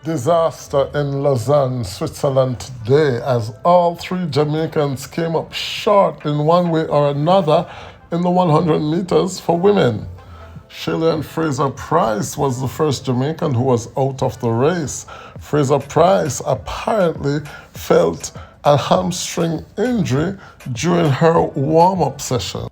Disaster in Lausanne, Switzerland today as all three Jamaicans came up short in one way or another in the 100 meters for women. Shirley Fraser Price was the first Jamaican who was out of the race. Fraser Price apparently felt a hamstring injury during her warm-up session.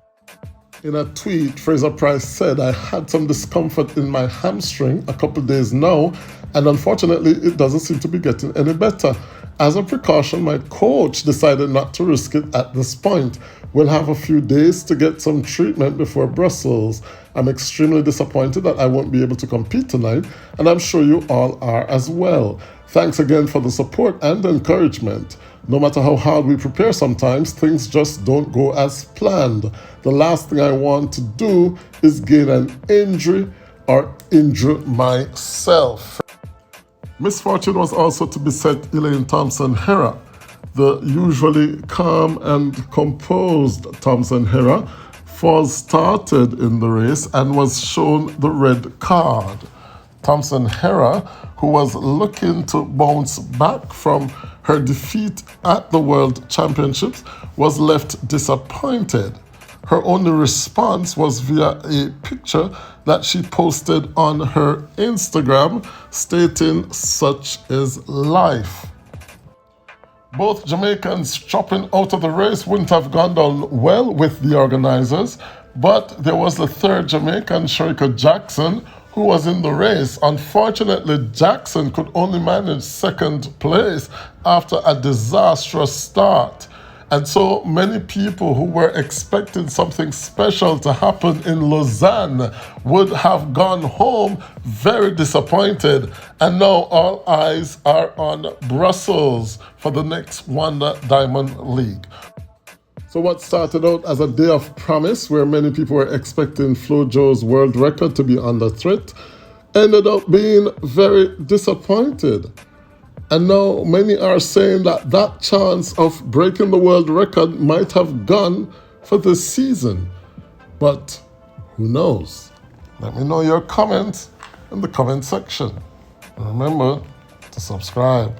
In a tweet, Fraser Price said, "I had some discomfort in my hamstring a couple days now, and unfortunately, it doesn't seem to be getting any better. As a precaution, my coach decided not to risk it at this point. We'll have a few days to get some treatment before Brussels. I'm extremely disappointed that I won't be able to compete tonight, and I'm sure you all are as well. Thanks again for the support and encouragement. No matter how hard we prepare sometimes, things just don't go as planned. The last thing I want to do is gain an injury or injure myself." Misfortune was also to beset Elaine Thompson-Herah. The usually calm and composed Thompson-Herah false started in the race and was shown the red card. Thompson-Herah, who was looking to bounce back from her defeat at the World Championships, was left disappointed. Her only response was via a picture that she posted on her Instagram stating, "Such is life." Both Jamaicans dropping out of the race wouldn't have gone down well with the organizers, but there was the third Jamaican, Shericka Jackson, who was in the race. Unfortunately, Jackson could only manage second place after a disastrous start. And so many people who were expecting something special to happen in Lausanne would have gone home very disappointed. And now all eyes are on Brussels for the next Wonder Diamond League. So what started out as a day of promise, where many people were expecting Flojo's world record to be under threat, ended up being very disappointed. And now many are saying that that chance of breaking the world record might have gone for this season. But who knows? Let me know your comments in the comment section. And remember to subscribe.